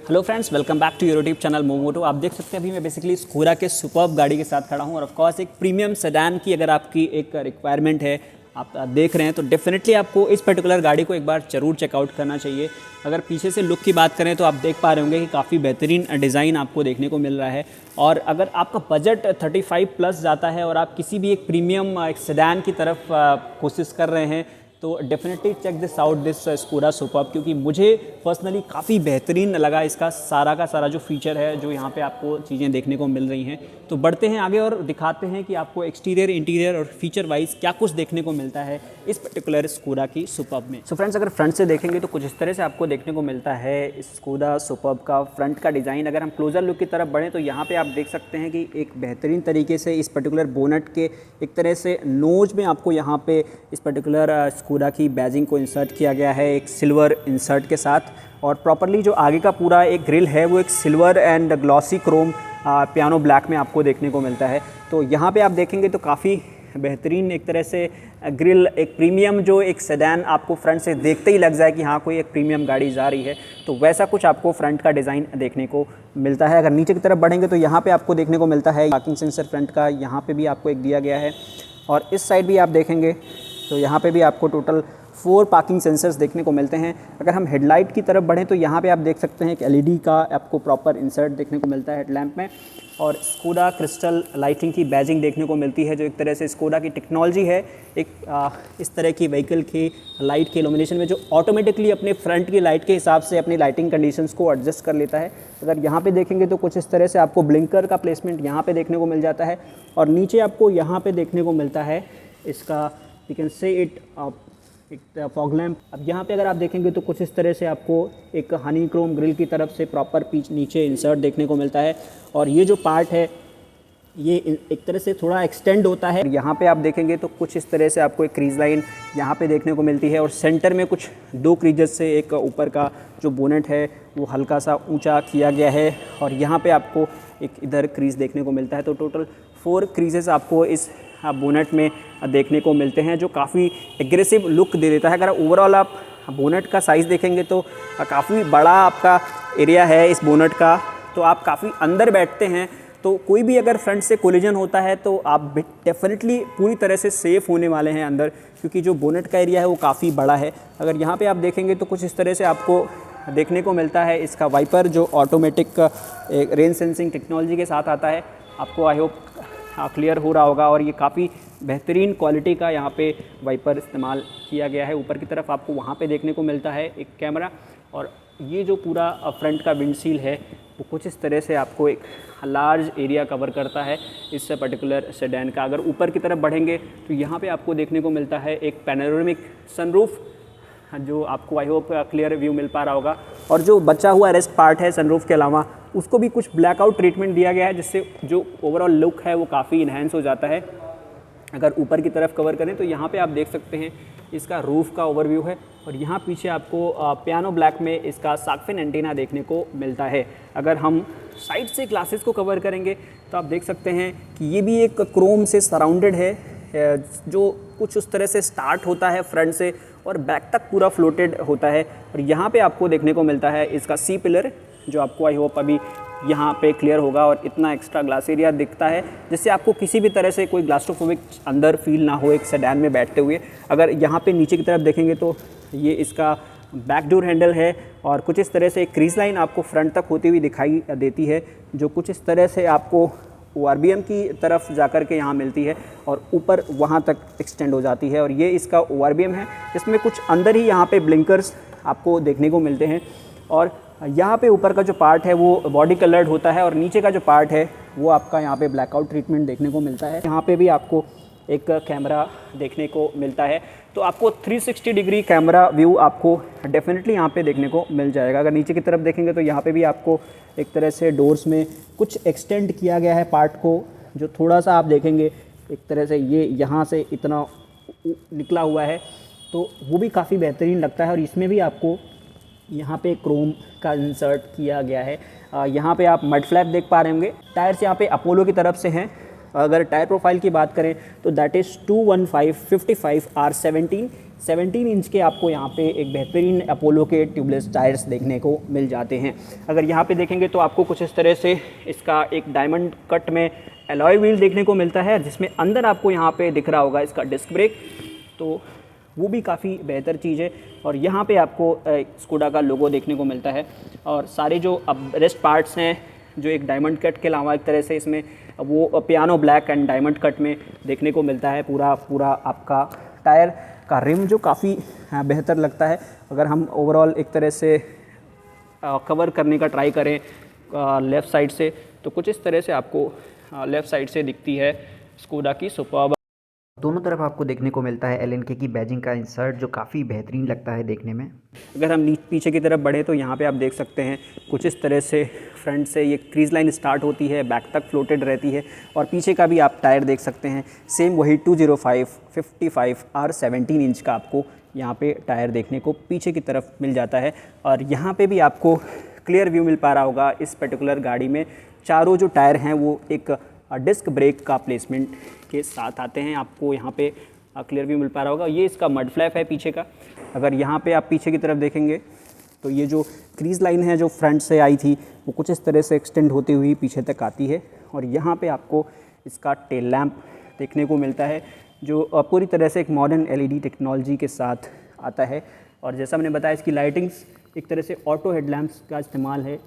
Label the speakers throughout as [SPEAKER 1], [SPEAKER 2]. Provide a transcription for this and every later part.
[SPEAKER 1] Hello friends, welcome back to your YouTube channel Momoto. आप देख सकते हैं अभी मैं बेसिकली स्कूरा के सुपर्ब गाड़ी के साथ खड़ा हूं और ऑफ कोर्स एक प्रीमियम सेडान की अगर आपकी एक रिक्वायरमेंट है, आप देख रहे हैं तो डेफिनेटली आपको इस पर्टिकुलर गाड़ी को एक बार ज़रूर चेकआउट करना चाहिए। अगर पीछे से लुक की बात करें तो आप देख पा रहे होंगे कि काफ़ी बेहतरीन डिज़ाइन आपको देखने को मिल रहा है। और अगर आपका बजट 35 प्लस जाता है और आप किसी भी एक प्रीमियम एक सेडान की तरफ कोशिश कर रहे हैं तो definitely check this out this स्कूरा सुपर्ब, क्योंकि मुझे पर्सनली काफ़ी बेहतरीन लगा इसका सारा का सारा जो फीचर है, जो यहाँ पे आपको चीज़ें देखने को मिल रही हैं। तो बढ़ते हैं आगे और दिखाते हैं कि आपको एक्सटीरियर, इंटीरियर और फीचर वाइज क्या कुछ देखने को मिलता है इस पर्टिकुलर स्कूरा की सुपर्ब में। सो फ्रेंड्स, अगर फ्रंट से देखेंगे तो कुछ इस तरह से आपको देखने को मिलता है इस स्कूरा सुपर्ब का फ्रंट का डिज़ाइन। अगर हम क्लोजर लुक की तरफ बढ़ें तो यहाँ पर आप देख सकते हैं कि एक बेहतरीन तरीके से इस पर्टिकुलर बोनट के एक तरह से नोज में आपको यहाँ पे इस पर्टिकुलर स्कूरा की बैजिंग को इंसर्ट किया गया है एक सिल्वर इंसर्ट के साथ। और प्रॉपरली जो आगे का पूरा एक ग्रिल है वो एक silver and glossy Chrome piano black में आपको देखने को मिलता है। तो यहाँ पे आप देखेंगे तो काफ़ी बेहतरीन एक तरह से ग्रिल, एक प्रीमियम जो एक सेडान आपको फ्रंट से देखते ही लग जाए कि हाँ कोई एक प्रीमियम गाड़ी जा रही है, तो वैसा कुछ आपको फ्रंट का डिज़ाइन देखने को मिलता है। अगर नीचे की तरफ बढ़ेंगे तो यहाँ पे आपको देखने को मिलता है पार्किंग सेंसर फ्रंट का, यहाँ पे भी आपको एक दिया गया है। और इस साइड भी आप देखेंगे तो यहाँ पे भी आपको टोटल 4 पार्किंग सेंसर्स देखने को मिलते हैं। अगर हम हेडलाइट की तरफ बढ़ें तो यहाँ पे आप देख सकते हैं कि एलईडी का आपको प्रॉपर इंसर्ट देखने को मिलता है हेडलैम्प में, और स्कोडा क्रिस्टल लाइटिंग की बैजिंग देखने को मिलती है, जो एक तरह से स्कोडा की टेक्नोलॉजी है एक इस तरह की व्हीकल की लाइट के इल्यूमिनेशन में, जो ऑटोमेटिकली अपने फ्रंट की लाइट के हिसाब से अपनी लाइटिंग कंडीशंस को एडजस्ट कर लेता है। अगर यहाँ पे देखेंगे तो कुछ इस तरह से आपको ब्लिंकर का प्लेसमेंट यहाँ पे देखने को मिल जाता है, और नीचे आपको यहाँ पे देखने को मिलता है इसका यू कैन से इट एक फॉग लैम्प। अब यहाँ पे अगर आप देखेंगे तो कुछ इस तरह से आपको एक हनी क्रोम ग्रिल की तरफ से प्रॉपर पीछ नीचे इंसर्ट देखने को मिलता है, और ये जो पार्ट है ये एक तरह से थोड़ा एक्सटेंड होता है। यहाँ पे आप देखेंगे तो कुछ इस तरह से आपको एक क्रीज लाइन यहाँ पे देखने को मिलती है, और सेंटर में कुछ 2 क्रीजेस से एक ऊपर का जो बोनेट है वो हल्का सा ऊंचा किया गया है, और यहाँ पे आपको एक इधर क्रीज देखने को मिलता है। तो टोटल 4 क्रीजेस आपको इस बोनेट में देखने को मिलते हैं, जो काफ़ी एग्रेसिव लुक दे देता है। अगर ओवरऑल आप बोनेट का साइज़ देखेंगे तो काफ़ी बड़ा आपका एरिया है इस बोनेट का, तो आप काफ़ी अंदर बैठते हैं, तो कोई भी अगर फ्रंट से कोलिजन होता है तो आप डेफिनेटली पूरी तरह से सेफ़ होने वाले हैं अंदर, क्योंकि जो बोनेट का एरिया है वो काफ़ी बड़ा है। अगर यहाँ पे आप देखेंगे तो कुछ इस तरह से आपको देखने को मिलता है इसका वाइपर, जो ऑटोमेटिक रेन सेंसिंग टेक्नोलॉजी के साथ आता है। आपको आई होप क्लियर हो रहा होगा, और ये काफ़ी बेहतरीन क्वालिटी का यहाँ पे वाइपर इस्तेमाल किया गया है। ऊपर की तरफ आपको वहाँ पे देखने को मिलता है एक कैमरा, और ये जो पूरा फ्रंट का विंडशील्ड है वो कुछ इस तरह से आपको एक लार्ज एरिया कवर करता है इस पर्टिकुलर सेडान का। अगर ऊपर की तरफ बढ़ेंगे तो यहाँ पे आपको देखने को मिलता है एक पैनोरामिक सनरूफ, जो आपको आई होप क्लियर व्यू मिल पा रहा होगा। और जो बचा हुआ रेस्ट पार्ट है सनरूफ के अलावा, उसको भी कुछ ब्लैकआउट ट्रीटमेंट दिया गया है, जिससे जो ओवरऑल लुक है वो काफ़ी इन्हेंस हो जाता है। अगर ऊपर की तरफ कवर करें तो यहाँ पे आप देख सकते हैं इसका रूफ़ का ओवरव्यू है, और यहाँ पीछे आपको पियानो ब्लैक में इसका सार्कफिन एंटीना देखने को मिलता है। अगर हम साइड से ग्लासेस को कवर करेंगे तो आप देख सकते हैं कि ये भी एक क्रोम से सराउंडेड है, जो कुछ उस तरह से स्टार्ट होता है फ्रंट से और बैक तक पूरा फ्लोटेड होता है। और यहाँ पे आपको देखने को मिलता है इसका सी पिलर, जो आपको आई होप अभी यहाँ पे क्लियर होगा, और इतना एक्स्ट्रा ग्लास एरिया दिखता है जिससे आपको किसी भी तरह से कोई ग्लास्ट्रोफोबिक अंदर फील ना हो एक सेडान में बैठते हुए। अगर यहाँ पे नीचे की तरफ देखेंगे तो ये इसका बैक डोर हैंडल है, और कुछ इस तरह से एक क्रीज लाइन आपको फ्रंट तक होती हुई दिखाई देती है, जो कुछ इस तरह से आपको ORBM की तरफ जाकर के यहाँ मिलती है और ऊपर वहाँ तक एक्सटेंड हो जाती है। और ये इसका ORBM है, इसमें कुछ अंदर ही यहाँ पे ब्लिंकर्स आपको देखने को मिलते हैं, और यहाँ पे ऊपर का जो पार्ट है वो बॉडी कलर्ड होता है, और नीचे का जो पार्ट है वो आपका यहाँ पे ब्लैकआउट ट्रीटमेंट देखने को मिलता है। यहाँ पे भी आपको एक कैमरा देखने को मिलता है, तो आपको 360 डिग्री कैमरा व्यू आपको डेफिनेटली यहाँ पे देखने को मिल जाएगा। अगर नीचे की तरफ देखेंगे तो यहाँ पे भी आपको एक तरह से डोर्स में कुछ एक्सटेंड किया गया है पार्ट को, जो थोड़ा सा आप देखेंगे एक तरह से ये यहाँ से इतना निकला हुआ है, तो वो भी काफ़ी बेहतरीन लगता है। और इसमें भी आपको यहाँ पे क्रोम का इंसर्ट किया गया है। यहाँ पे आप मड फ्लैप देख पा रहे होंगे। टायर्स यहाँ पे अपोलो की तरफ से हैं। अगर टायर प्रोफाइल की बात करें तो दैट इज़ 215/55 R17 17 इंच के आपको यहाँ पे एक बेहतरीन अपोलो के ट्यूबलेस टायर्स देखने को मिल जाते हैं। अगर यहाँ पे देखेंगे तो आपको कुछ इस तरह से इसका एक डायमंड कट में एलॉय व्हील देखने को मिलता है, जिसमें अंदर आपको यहाँ पे दिख रहा होगा इसका डिस्क ब्रेक, तो वो भी काफ़ी बेहतर चीज़ है। और यहाँ पे आपको स्कोडा का लोगो देखने को मिलता है, और सारे जो अब रेस्ट पार्ट्स हैं जो एक डायमंड कट के अलावा एक तरह से इसमें वो piano black and diamond cut में देखने को मिलता है। पूरा आपका टायर का रिम जो काफ़ी बेहतर लगता है। अगर हम ओवरऑल एक तरह से कवर करने का ट्राई करें लेफ़्ट साइड से, तो कुछ इस तरह से आपको लेफ़्ट साइड से दिखती है स्कोडा की सुपर्ब।
[SPEAKER 2] दोनों तरफ आपको देखने को मिलता है LNK की बैजिंग का इंसर्ट, जो काफ़ी बेहतरीन लगता है देखने में।
[SPEAKER 1] अगर हम पीछे की तरफ बढ़े तो यहाँ पे आप देख सकते हैं कुछ इस तरह से फ्रंट से ये क्रीज लाइन स्टार्ट होती है, बैक तक फ्लोटेड रहती है, और पीछे का भी आप टायर देख सकते हैं सेम वही 205/55 R17 इंच का आपको यहाँ पे टायर देखने को पीछे की तरफ मिल जाता है। और यहाँ पे भी आपको क्लियर व्यू मिल पा रहा होगा इस पर्टिकुलर गाड़ी में। चारों जो टायर हैं वो एक डिस्क ब्रेक का प्लेसमेंट के साथ आते हैं। आपको यहाँ पे क्लियर व्यू मिल पा रहा होगा, ये इसका मड फ्लैप है पीछे का। अगर यहाँ पे आप पीछे की तरफ देखेंगे तो ये जो क्रीज लाइन है जो फ्रंट से आई थी वो कुछ इस तरह से एक्सटेंड होती हुई पीछे तक आती है, और यहाँ पे आपको इसका टेल लैंप देखने को मिलता है जो पूरी तरह से एक मॉडर्न LED टेक्नोलॉजी के साथ आता है। और जैसा मैंने बताया इसकी लाइटिंग्स एक तरह से ऑटो हेडलैम्प्स का इस्तेमाल है,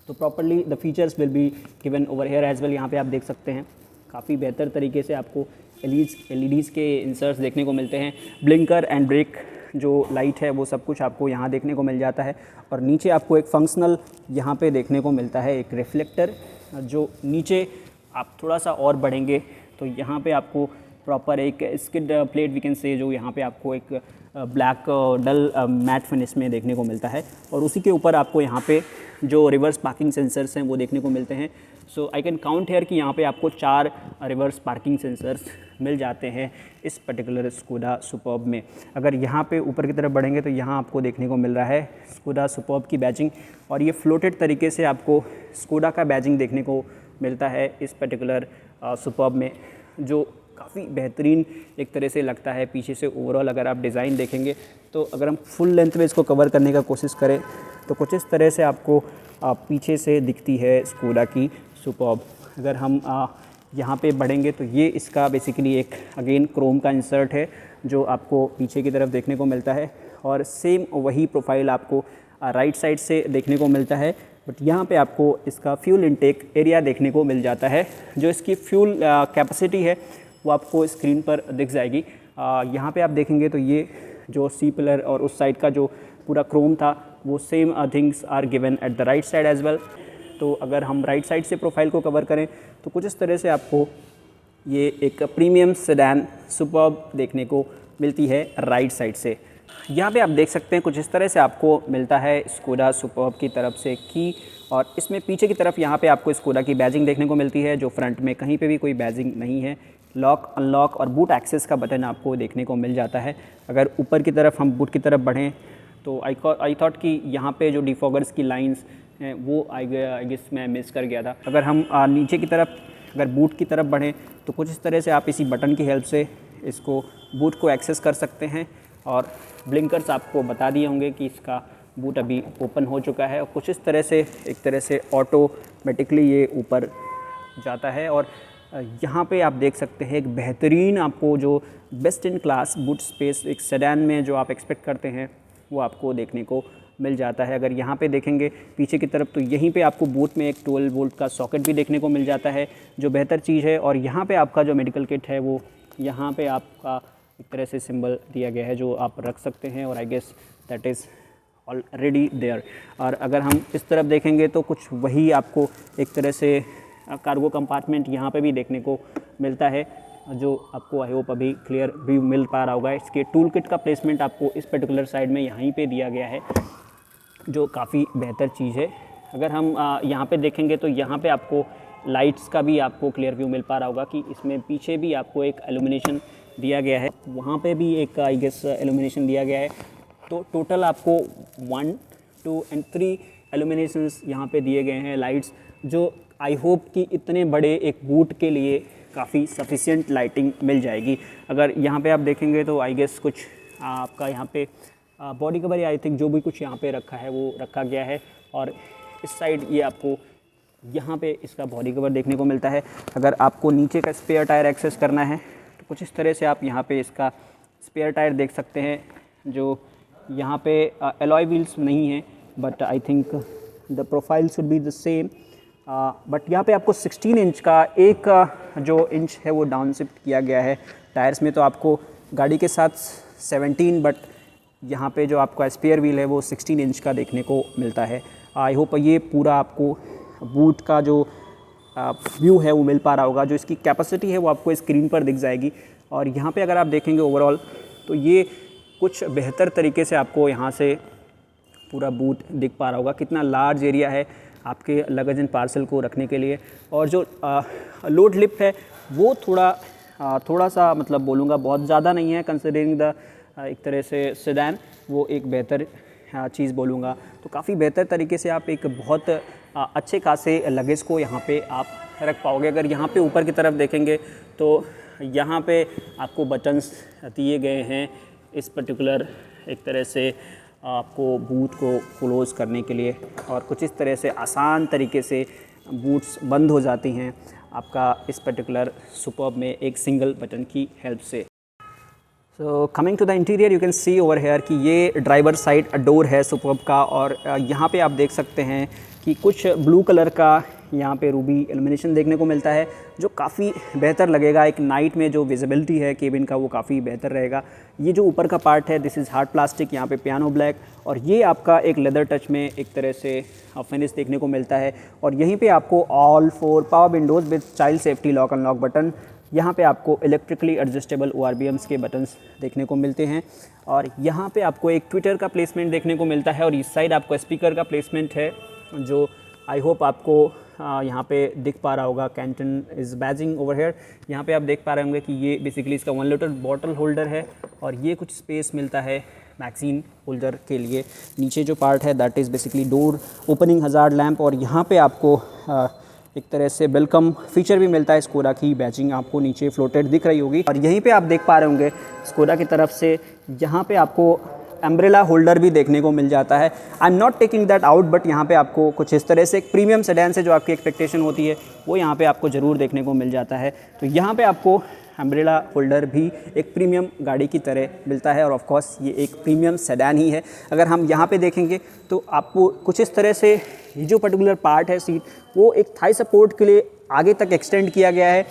[SPEAKER 1] तो properly the features will be given over here as well. यहाँ पे आप देख सकते हैं काफ़ी बेहतर तरीके से आपको LEDs के इंसर्ट्स देखने को मिलते हैं। ब्लिंकर एंड ब्रेक जो लाइट है वो सब कुछ आपको यहाँ देखने को मिल जाता है। और नीचे आपको एक फंक्शनल यहाँ पे देखने को मिलता है एक रिफ्लेक्टर, जो नीचे आप थोड़ा सा और बढ़ेंगे तो यहाँ पे आपको प्रॉपर एक skid plate we can say, जो यहाँ पे आपको एक ब्लैक डल मैट फिनिश में देखने को मिलता है। और उसी के ऊपर आपको यहाँ पे जो रिवर्स पार्किंग सेंसर्स हैं वो देखने को मिलते हैं। सो आई कैन काउंट हेयर कि यहाँ पे आपको 4 रिवर्स पार्किंग सेंसर्स मिल जाते हैं इस पर्टिकुलर स्कोडा सुपर्ब में। अगर यहाँ पे ऊपर की तरफ बढ़ेंगे तो यहाँ आपको देखने को मिल रहा है स्कोडा सुपर्ब की बैजिंग, और ये फ्लोटेड तरीके से आपको स्कोडा का बैजिंग देखने को मिलता है इस पर्टिकुलर सुपर्ब में, जो काफ़ी बेहतरीन एक तरह से लगता है पीछे से। ओवरऑल अगर आप डिज़ाइन देखेंगे तो अगर हम फुल लेंथ में इसको कवर करने का कोशिश करें तो कुछ इस तरह से आपको पीछे से दिखती है स्कोडा की सुपर्ब। अगर हम यहाँ पे बढ़ेंगे तो ये इसका बेसिकली एक अगेन क्रोम का इंसर्ट है जो आपको पीछे की तरफ देखने को मिलता है, और सेम वही प्रोफाइल आपको राइट साइड से देखने को मिलता है। बट यहाँ पे आपको इसका फ्यूल इनटेक एरिया देखने को मिल जाता है, जो इसकी फ्यूल कैपेसिटी है वो आपको स्क्रीन पर दिख जाएगी। यहाँ पे आप देखेंगे तो ये जो सी पिलर और उस साइड का जो पूरा क्रोम था वो same things are given at the right side as well. तो अगर हम राइट साइड से प्रोफाइल को कवर करें तो कुछ इस तरह से आपको ये एक प्रीमियम सेडान सुपर्ब देखने को मिलती है राइट साइड से। यहाँ पे आप देख सकते हैं कुछ इस तरह से आपको मिलता है स्कोडा सुपर्ब की तरफ से की, और इसमें पीछे की तरफ यहाँ पे आपको स्कोडा की बैजिंग देखने को मिलती है, जो फ्रंट में कहीं पे भी कोई बैजिंग नहीं है। लॉक, अनलॉक और बूट एक्सेस का बटन आपको देखने को मिल जाता है। अगर ऊपर की तरफ हम बूट की तरफ बढ़ें तो आई थॉट कि यहाँ पे जो डिफॉगर्स की लाइंस हैं वो आई गेस मैं मिस कर गया था। अगर हम नीचे की तरफ अगर बूट की तरफ बढ़ें तो कुछ इस तरह से आप इसी बटन की हेल्प से इसको बूट को एक्सेस कर सकते हैं, और ब्लिंकर्स आपको बता दिए होंगे कि इसका बूट अभी ओपन हो चुका है, और कुछ इस तरह से एक तरह से ऑटोमेटिकली ये ऊपर जाता है। और यहाँ पे आप देख सकते हैं एक बेहतरीन आपको जो best in class boot space एक सेडान में जो आप एक्सपेक्ट करते हैं वो आपको देखने को मिल जाता है। अगर यहाँ पे देखेंगे पीछे की तरफ तो यहीं पे आपको बूट में एक 12 वोल्ट का सॉकेट भी देखने को मिल जाता है, जो बेहतर चीज़ है। और यहाँ पे आपका जो मेडिकल किट है वो यहाँ पे आपका एक तरह से सिंबल दिया गया है जो आप रख सकते हैं, और I guess that is already there. और अगर हम इस तरफ देखेंगे तो कुछ वही आपको एक तरह से कार्गो कंपार्टमेंट यहाँ पे भी देखने को मिलता है, जो आपको आई होप अभी क्लियर व्यू मिल पा रहा होगा। इसके टूल किट का प्लेसमेंट आपको इस पर्टिकुलर साइड में यहीं पे दिया गया है, जो काफ़ी बेहतर चीज़ है। अगर हम यहाँ पे देखेंगे तो यहाँ पे आपको लाइट्स का भी आपको क्लियर व्यू मिल पा रहा होगा कि इसमें पीछे भी आपको एक एल्यूमिनेशन दिया गया है, वहाँ पे भी एक आई गेस एल्यूमिनेशन दिया गया है। तो टोटल आपको 1, 2 एंड 3 एल्यूमिनेशंस यहाँ पे दिए गए हैं लाइट्स, जो आई होप कि इतने बड़े एक बूट के लिए काफ़ी सफिशिएंट लाइटिंग मिल जाएगी। अगर यहाँ पे आप देखेंगे तो आई गेस कुछ आपका यहाँ पे बॉडी कवर या आई थिंक जो भी कुछ यहाँ पे रखा है वो रखा गया है। और इस साइड ये आपको यहाँ पे इसका बॉडी कवर देखने को मिलता है। अगर आपको नीचे का स्पेयर टायर एक्सेस करना है तो कुछ इस तरह से आप यहाँ पे इसका स्पेयर टायर देख सकते हैं, जो यहाँ पे एलॉय व्हील्स नहीं है, but I think the profile should be the same. But यहाँ पे आपको 16 इंच का एक जो इंच है वो डाउन शिफ्ट किया गया है। टायर्स में तो आपको गाड़ी के साथ 17, बट यहाँ पे जो आपका स्पेयर व्हील है वो 16 इंच का देखने को मिलता है। आई होप ये पूरा आपको बूट का जो व्यू है वो मिल पा रहा होगा। जो इसकी कैपेसिटी है वो आपको स्क्रीन पर दिख जाएगी। और यहाँ पे अगर आप देखेंगे ओवरऑल तो ये कुछ बेहतर तरीके से आपको यहाँ से पूरा बूट दिख पा रहा होगा। कितना लार्ज एरिया है आपके लगेज एंड पार्सल को रखने के लिए। और जो लोड लिफ्ट है वो थोड़ा सा मतलब बोलूँगा बहुत ज़्यादा नहीं है, कंसिडरिंग द एक तरह से सेडान, वो एक बेहतर चीज़ बोलूँगा। तो काफ़ी बेहतर तरीके से आप एक बहुत अच्छे खासे लगेज को यहाँ पे आप रख पाओगे। अगर यहाँ पे ऊपर की तरफ देखेंगे तो यहाँ पे आपको बटन्स दिए गए हैं इस पर्टिकुलर एक तरह से आपको बूट को क्लोज़ करने के लिए। और कुछ इस तरह से आसान तरीके से बूट्स बंद हो जाती हैं आपका इस पर्टिकुलर सुपर्ब में एक सिंगल बटन की हेल्प से। So coming to the interior, you can see over here कि ये ड्राइवर साइड डोर है सुपर्ब का। और यहाँ पे आप देख सकते हैं कि कुछ ब्लू कलर का यहाँ पे रूबी इल्यूमिनेशन देखने को मिलता है, जो काफ़ी बेहतर लगेगा। एक नाइट में जो विजिबिलिटी है केबिन का वो काफ़ी बेहतर रहेगा। ये जो ऊपर का पार्ट है दिस इज़ हार्ड प्लास्टिक, यहाँ पे पियानो ब्लैक, और ये आपका एक लेदर टच में एक तरह से फिनिश देखने को मिलता है। और यहीं पे आपको all 4 power Windows with child safety lock unlock button, यहाँ पे आपको इलेक्ट्रिकली एडजस्टेबल ORBMs के बटन्स देखने को मिलते हैं। और यहाँ पे आपको एक ट्विटर का प्लेसमेंट देखने को मिलता है। और इस साइड आपको स्पीकर का प्लेसमेंट है, जो आई होप आपको यहाँ पे दिख पा रहा होगा। Canton is badging over here. यहाँ पे आप देख पा रहे होंगे कि ये बेसिकली इसका 1 लीटर बॉटल होल्डर है। और ये कुछ स्पेस मिलता है मैगज़ीन होल्डर के लिए। नीचे जो पार्ट है that is basically door opening hazard lamp. और यहाँ पे आपको एक तरह से वेलकम फीचर भी मिलता है। स्कोडा की बैजिंग आपको नीचे फ्लोटेड दिख रही होगी। और यहीं पे आप देख पा रहे होंगे स्कोडा की तरफ से यहाँ पे आपको अम्ब्रेला होल्डर भी देखने को मिल जाता है। I am not taking that out, but यहाँ पे आपको कुछ इस तरह से एक प्रीमियम सेडान से जो आपकी एक्सपेक्टेशन होती है वो यहाँ पे आपको ज़रूर देखने को मिल जाता है। तो यहाँ पे आपको अम्ब्रेला होल्डर भी एक प्रीमियम गाड़ी की तरह मिलता है। और ऑफ कोर्स ये एक प्रीमियम सेडान ही है। अगर हम यहाँ पे देखेंगे तो आपको कुछ इस तरह से ये जो पर्टिकुलर पार्ट है सीट, वो एक थाई सपोर्ट के लिए आगे तक एक्सटेंड किया गया है।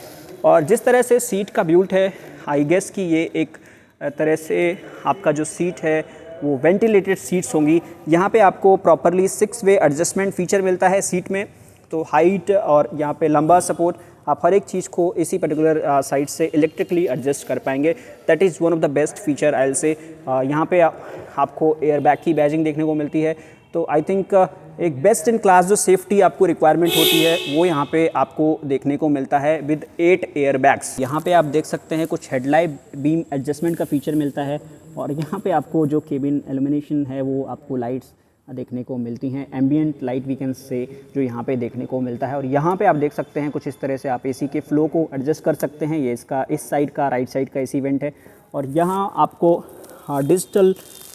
[SPEAKER 1] और जिस तरह से सीट का बिल्ट है, आई गेस कि ये एक तरह से आपका जो सीट है वो वेंटिलेटेड सीट्स होंगी। यहाँ पे आपको प्रॉपरली 6 वे एडजस्टमेंट फीचर मिलता है सीट में। तो हाइट और यहाँ पे लंबा सपोर्ट, आप हर एक चीज़ को इसी पर्टिकुलर साइड से इलेक्ट्रिकली एडजस्ट कर पाएंगे। That is one of the best feature I will say. यहाँ पे आपको एयर बैग की बैजिंग देखने को मिलती है। तो आई थिंक एक बेस्ट इन क्लास जो सेफ्टी आपको रिक्वायरमेंट होती है वो यहाँ पे आपको देखने को मिलता है विद 8 एयर बैग्स। यहाँ पे आप देख सकते हैं कुछ हेडलाइट बीम एडजस्टमेंट का फीचर मिलता है। और यहाँ पे आपको जो केबिन इल्यूमिनेशन है वो आपको लाइट्स देखने को मिलती हैं, एम्बिएंट लाइट वीकेंड से जो यहाँ पे देखने को मिलता है। और यहाँ पे आप देख सकते हैं कुछ इस तरह से आप एसी के फ्लो को एडजस्ट कर सकते हैं। ये इसका इस साइड का राइट साइड का एसी वेंट है। और यहाँ आपको डिजिटल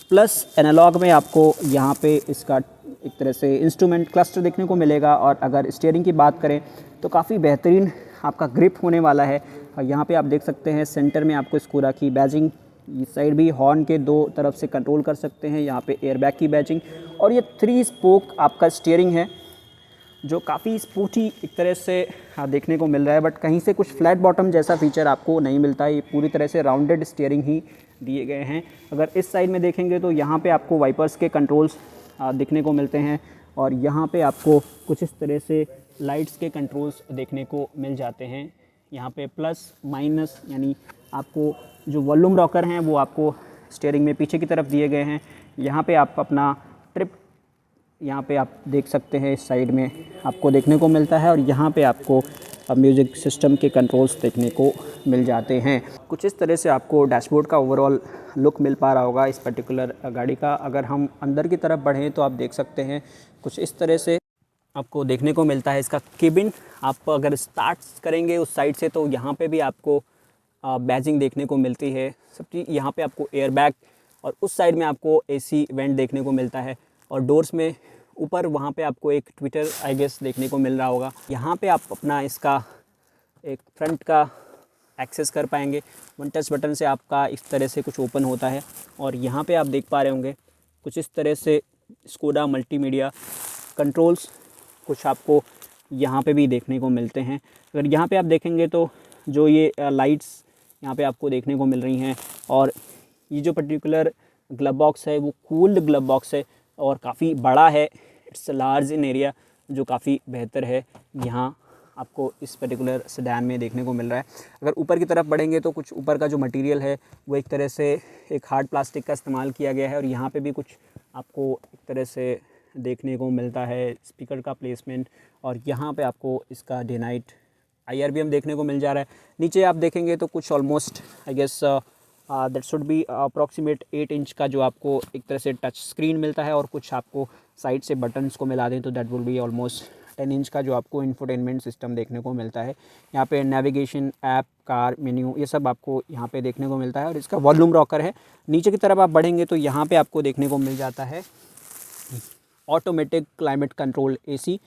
[SPEAKER 1] प्लस एनालॉग में आपको यहाँ पे इसका एक तरह से इंस्ट्रूमेंट क्लस्टर देखने को मिलेगा। और अगर स्टीयरिंग की बात करें तो काफ़ी बेहतरीन आपका ग्रिप होने वाला है। और यहाँ पे आप देख सकते हैं सेंटर में आपको स्कोडा की बैजिंग, इस साइड भी हॉर्न के 2 तरफ से कंट्रोल कर सकते हैं। यहाँ पे एयरबैग की बैजिंग। और ये 3 स्पोक आपका स्टीयरिंग है जो काफ़ी स्पोर्टी एक तरह से देखने को मिल रहा है। बट कहीं से कुछ फ्लैट बॉटम जैसा फीचर आपको नहीं मिलता है। ये पूरी तरह से राउंडेड स्टीयरिंग ही दिए गए हैं। अगर इस साइड में देखेंगे तो यहाँ पे आपको वाइपर्स के कंट्रोल्स दिखने को मिलते हैं। और यहाँ पे आपको कुछ इस तरह से लाइट्स के कंट्रोल्स देखने को मिल जाते हैं। यहाँ पे प्लस माइनस यानी आपको जो वॉल्यूम रॉकर हैं वो आपको स्टीयरिंग में पीछे की तरफ दिए गए हैं। यहाँ पे आप अपना ट्रिप यहाँ पे आप देख सकते हैं इस साइड में आपको देखने को मिलता है। और यहाँ पे आपको म्यूज़िक सिस्टम के कंट्रोल्स देखने को मिल जाते हैं। कुछ इस तरह से आपको डैशबोर्ड का ओवरऑल लुक मिल पा रहा होगा इस पर्टिकुलर गाड़ी का। अगर हम अंदर की तरफ बढ़ें तो आप देख सकते हैं कुछ इस तरह से आपको देखने को मिलता है इसका केबिन। आप अगर स्टार्ट करेंगे उस साइड से तो यहाँ पे भी आपको बैजिंग देखने को मिलती है। सब चीज़ यहाँ पे आपको एयर बैग और उस साइड में आपको एसी वेंट देखने को मिलता है। और डोर्स में ऊपर वहाँ पे आपको एक ट्विटर आई गेस देखने को मिल रहा होगा। यहाँ पे आप अपना इसका एक फ्रंट का एक्सेस कर पाएंगे। वन टच बटन से आपका इस तरह से कुछ ओपन होता है। और यहाँ पे आप देख पा रहे होंगे कुछ इस तरह से स्कोडा मल्टीमीडिया कंट्रोल्स कुछ आपको यहाँ पे भी देखने को मिलते हैं। अगर यहाँ पे आप देखेंगे तो जो ये लाइट्स यहाँ पे आपको देखने को मिल रही हैं, और ये जो पर्टिकुलर ग्लव बॉक्स है वो कूल्ड ग्लव बॉक्स है और काफ़ी बड़ा है। इट्स लार्ज इन एरिया, जो काफ़ी बेहतर है यहाँ आपको इस पर्टिकुलर सेडान में देखने को मिल रहा है। अगर ऊपर की तरफ बढ़ेंगे तो कुछ ऊपर का जो मटेरियल है वो एक तरह से एक हार्ड प्लास्टिक का इस्तेमाल किया गया है, और यहाँ पे भी कुछ आपको एक तरह से देखने को मिलता है स्पीकर का प्लेसमेंट। और यहाँ पे आपको इसका डे नाइट IRBM देखने को मिल जा रहा है। नीचे आप देखेंगे तो कुछ almost I guess that should be approximate 8 inch का जो आपको एक तरह से टच स्क्रीन मिलता है, और कुछ आपको साइड से बटन्स को मिला दें तो that will be almost 10 inch का जो आपको इंफोटेनमेंट सिस्टम देखने को मिलता है। यहाँ पे नेविगेशन, ऐप, कार, मेन्यू, ये सब आपको यहाँ पे देखने को मिलता है, और इसका वॉल्यूम रॉकर है। नीचे की तरफ आप बढ़ेंगे तो यहाँ पे आपको देखने को मिल जाता है ऑटोमेटिक क्लाइमेट कंट्रोल AC,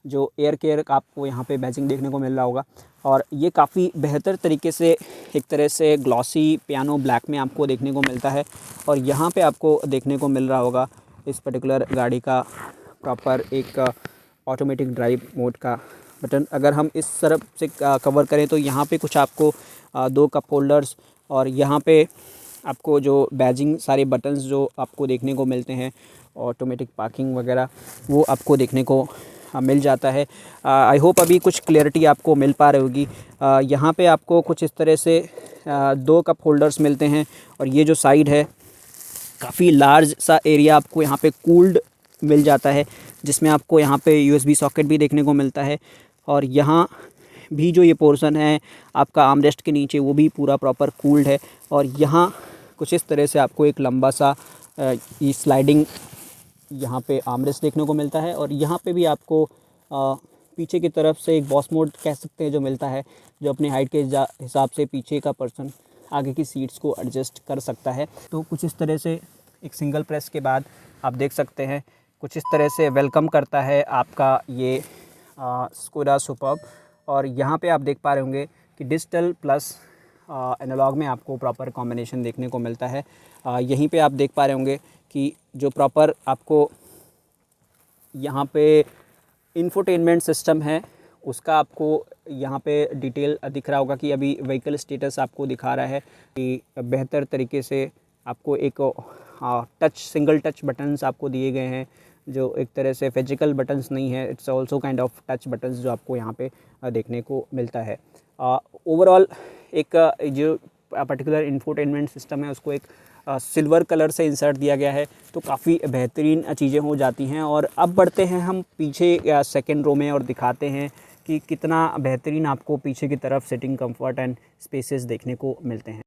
[SPEAKER 1] जो एयर केयर का आपको यहाँ पे बैजिंग देखने को मिल रहा होगा। और ये काफ़ी बेहतर तरीके से एक तरह से ग्लॉसी पियानो ब्लैक में आपको देखने को मिलता है। और यहाँ पे आपको देखने को मिल रहा होगा इस पर्टिकुलर गाड़ी का प्रॉपर एक ऑटोमेटिक ड्राइव मोड का बटन। अगर हम इस तरफ से कवर करें तो यहाँ पे कुछ आपको 2 कप होल्डर्स, और यहाँ पे आपको जो बैजिंग सारे बटन्स जो आपको देखने को मिलते हैं, ऑटोमेटिक पार्किंग वगैरह, वो आपको देखने को मिल जाता है। आई होप अभी कुछ क्लियरिटी आपको मिल पा रही होगी। यहाँ पे आपको कुछ इस तरह से 2 कप होल्डर्स मिलते हैं, और ये जो साइड है काफ़ी लार्ज सा एरिया आपको यहाँ पे कूल्ड मिल जाता है, जिसमें आपको यहाँ पे USB सॉकेट भी देखने को मिलता है। और यहाँ भी जो ये पोर्शन है आपका आर्मरेस्ट के नीचे, वो भी पूरा प्रॉपर कूल्ड है। और यहाँ कुछ इस तरह से आपको एक लंबा सा ये स्लाइडिंग यहाँ पे आर्मरेस्ट देखने को मिलता है। और यहाँ पे भी आपको पीछे की तरफ से एक बॉस मोड कह सकते हैं जो मिलता है, जो अपनी हाइट के हिसाब से पीछे का पर्सन आगे की सीट्स को एडजस्ट कर सकता है। तो कुछ इस तरह से एक सिंगल प्रेस के बाद आप देख सकते हैं कुछ इस तरह से वेलकम करता है आपका ये स्कोडा सुपर्ब। और यहाँ पे आप देख पा रहे होंगे कि डिजिटल प्लस एनालॉग में आपको प्रॉपर कॉम्बिनेशन देखने को मिलता है। यहीं पे आप देख पा रहे होंगे कि जो प्रॉपर आपको यहाँ पे इंफोटेनमेंट सिस्टम है उसका आपको यहाँ पे डिटेल दिख रहा होगा कि अभी व्हीकल स्टेटस आपको दिखा रहा है कि बेहतर तरीके से आपको एक टच सिंगल टच बटन्स आपको दिए गए हैं, जो एक तरह से फिजिकल बटन्स नहीं है, it's also kind of touch buttons जो आपको यहाँ पे देखने को मिलता है। ओवरऑल एक जो पर्टिकुलर इंफोटेनमेंट सिस्टम है उसको एक सिल्वर कलर से इंसर्ट दिया गया है, तो काफ़ी बेहतरीन चीज़ें हो जाती हैं। और अब बढ़ते हैं हम पीछे सेकंड रो में और दिखाते हैं कि कितना बेहतरीन आपको पीछे की तरफ सिटिंग कंफर्ट एंड स्पेसेस देखने को मिलते हैं।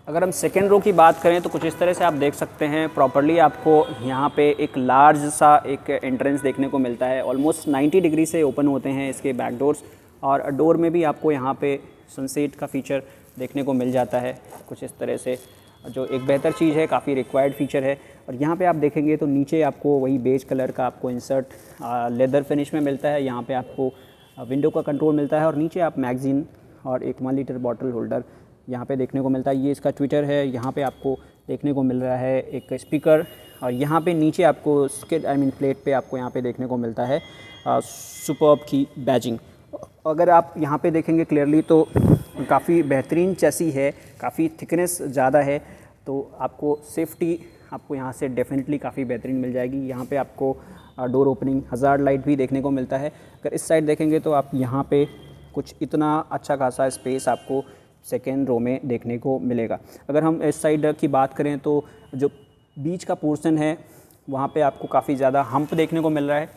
[SPEAKER 1] अगर हम सेकेंड रो की बात करें तो कुछ इस तरह से आप देख सकते हैं प्रॉपरली आपको यहाँ पे एक लार्ज सा एक एंट्रेंस देखने को मिलता है। ऑलमोस्ट 90 डिग्री से ओपन होते हैं इसके बैक डोर्स, और डोर में भी आपको यहाँ पे सनसेट का फीचर देखने को मिल जाता है कुछ इस तरह से, जो एक बेहतर चीज़ है, काफ़ी रिक्वायर्ड फीचर है। और यहाँ पे आप देखेंगे तो नीचे आपको वही बेज कलर का आपको इंसर्ट लेदर फिनिश में मिलता है। यहाँ पे आपको विंडो का कंट्रोल मिलता है, और नीचे आप मैगज़ीन और एक 1 लीटर बॉटल होल्डर यहाँ पे देखने को मिलता है। ये इसका ट्विटर है, यहाँ पे आपको देखने को मिल रहा है एक स्पीकर, और यहाँ पे नीचे आपको स्किड प्लेट पे आपको यहाँ पे देखने को मिलता है सुपर्ब की बैजिंग। अगर आप यहाँ पे देखेंगे क्लियरली तो काफ़ी बेहतरीन चेसी है, काफ़ी थिकनेस ज़्यादा है, तो आपको सेफ्टी आपको यहाँ से डेफिनेटली काफ़ी बेहतरीन मिल जाएगी। यहाँ पे आपको डोर ओपनिंग हज़ार्ड लाइट भी देखने को मिलता है। अगर इस साइड देखेंगे तो आप यहाँ पे कुछ इतना अच्छा खासा स्पेस आपको सेकेंड रो में देखने को मिलेगा। अगर हम इस साइड की बात करें तो जो बीच का पोर्शन है वहाँ पे आपको काफ़ी ज़्यादा हम्प देखने को मिल रहा है।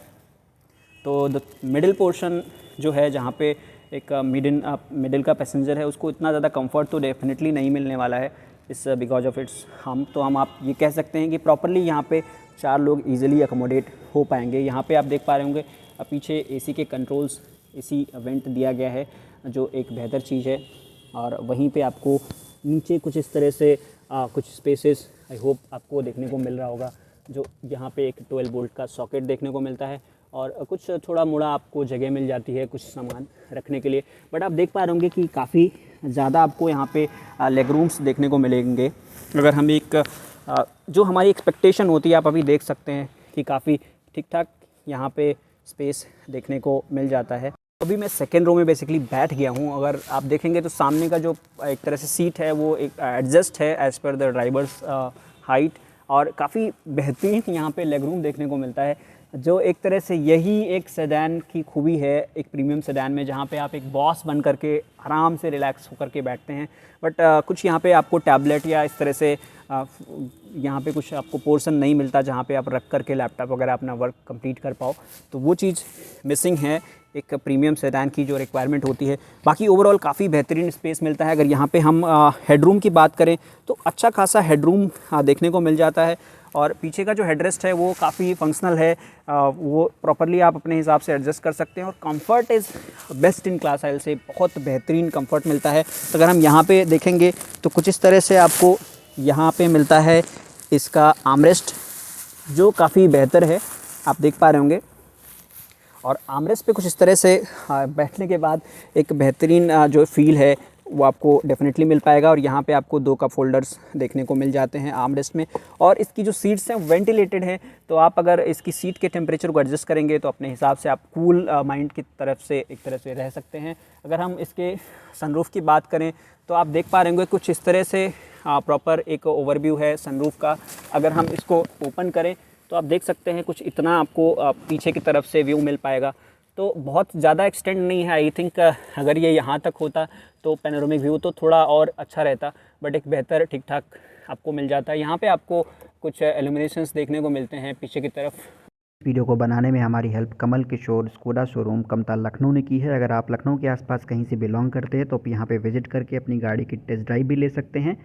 [SPEAKER 1] तो द मिडिल पोर्शन जो है जहाँ पे एक मिडिल का पैसेंजर है उसको इतना ज़्यादा कंफर्ट तो डेफिनेटली नहीं मिलने वाला है इस बिकॉज ऑफ इट्स हम। तो हम आप ये कह सकते हैं कि प्रॉपरली यहाँ पे 4 लोग इजीली अकोमोडेट हो पाएंगे। यहाँ पे आप देख पा रहे होंगे पीछे एसी के कंट्रोल्स, एसी वेंट दिया गया है जो एक बेहतर चीज़ है। और वहीं पे आपको नीचे कुछ इस तरह से कुछ स्पेसेस आई होप आपको देखने को मिल रहा होगा। जो यहाँ पे एक 12 वोल्ट का सॉकेट देखने को मिलता है और कुछ थोड़ा मोड़ा आपको जगह मिल जाती है कुछ सामान रखने के लिए। बट आप देख पा रहे होंगे कि काफ़ी ज़्यादा आपको यहाँ पे लेग रूम्स देखने को मिलेंगे। अगर हम एक जो हमारी एक्सपेक्टेशन होती है, आप अभी देख सकते हैं कि काफ़ी ठीक ठाक यहाँ पे स्पेस देखने को मिल जाता है। अभी मैं सेकेंड रो में बेसिकली बैठ गया हूँ। अगर आप देखेंगे तो सामने का जो एक तरह से सीट है वो एक एडजस्ट है as per the drivers height, और काफ़ी बेहतरीन यहाँ पे लेग रूम देखने को मिलता है, जो एक तरह से यही एक सेडान की खूबी है एक प्रीमियम सेडान में, जहाँ पे आप एक बॉस बन करके आराम से रिलैक्स होकर के बैठते हैं। बट कुछ यहाँ पे आपको टैबलेट या इस तरह से यहाँ पे कुछ आपको पोर्शन नहीं मिलता जहाँ पे आप रख करके लैपटॉप वगैरह अपना वर्क कंप्लीट कर पाओ, तो वो चीज़ मिसिंग है एक प्रीमियम सेडान की जो रिक्वायरमेंट होती है। बाकी ओवरऑल काफ़ी बेहतरीन स्पेस मिलता है। अगर यहाँ पे हम हेडरूम की बात करें तो अच्छा खासा हेडरूम देखने को मिल जाता है, और पीछे का जो हेडरेस्ट है वो काफ़ी फंक्शनल है, वो प्रॉपरली आप अपने हिसाब से एडजस्ट कर सकते हैं, और comfort is best in class. Aisle से बहुत बेहतरीन कंफर्ट मिलता है। तो अगर हम यहाँ पे देखेंगे तो कुछ इस तरह से आपको यहाँ पे मिलता है इसका आर्मरेस्ट, जो काफ़ी बेहतर है, आप देख पा रहे होंगे। और आर्मरेस्ट पे कुछ इस तरह से बैठने के बाद एक बेहतरीन जो फील है वो आपको डेफिनेटली मिल पाएगा। और यहाँ पे आपको 2 कप होल्डर्स देखने को मिल जाते हैं आर्मरेस्ट में, और इसकी जो सीट्स हैं वेंटिलेटेड हैं, तो आप अगर इसकी सीट के टेम्परेचर को एडजस्ट करेंगे तो अपने हिसाब से आप कूल माइंड की तरफ से एक तरह से रह सकते हैं। अगर हम इसके सनरूफ़ की बात करें तो आप देख पा रहे होंगे कुछ इस तरह से प्रॉपर एक ओवरव्यू है सनरूफ़ का। अगर हम इसको ओपन करें तो आप देख सकते हैं कुछ इतना आपको पीछे की तरफ से व्यू मिल पाएगा। तो बहुत ज़्यादा एक्सटेंड नहीं है। आई थिंक अगर ये यहाँ तक होता तो पैनोरामिक व्यू तो थोड़ा और अच्छा रहता, बट एक बेहतर ठीक ठाक आपको मिल जाता है। यहाँ पे आपको कुछ एल्यूमिनेशंस देखने को मिलते हैं पीछे की तरफ।
[SPEAKER 2] वीडियो को बनाने में हमारी help Kamal Kishore Skoda showroom कमताल Lucknow ने की है। अगर आप लखनऊ के आसपास कहीं से बिलोंग करते हैं तो आप यहाँ पे विजिट करके अपनी गाड़ी की टेस्ट ड्राइव भी ले सकते हैं।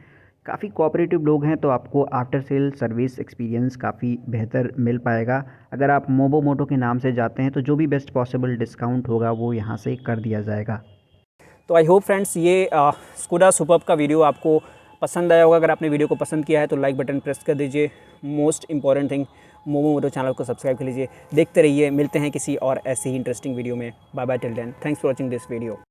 [SPEAKER 2] काफ़ी कोऑपरेटिव लोग हैं, तो आपको आफ्टर सेल सर्विस एक्सपीरियंस काफ़ी बेहतर मिल पाएगा। अगर आप मोबो मोटो के नाम से जाते हैं तो जो भी बेस्ट पॉसिबल डिस्काउंट होगा वो यहाँ से कर दिया जाएगा।
[SPEAKER 1] तो आई होप फ्रेंड्स ये स्कोडा सुपर्ब का वीडियो आपको पसंद आया होगा। अगर आपने वीडियो को पसंद किया है तो लाइक बटन प्रेस कर दीजिए। मोस्ट इंपॉर्टेंट थिंग, मोमो मोटो चैनल को सब्सक्राइब कर लीजिए। देखते रहिए, मिलते हैं किसी और ऐसे ही इंटरेस्टिंग वीडियो में। Bye bye till then, thanks for watching this video.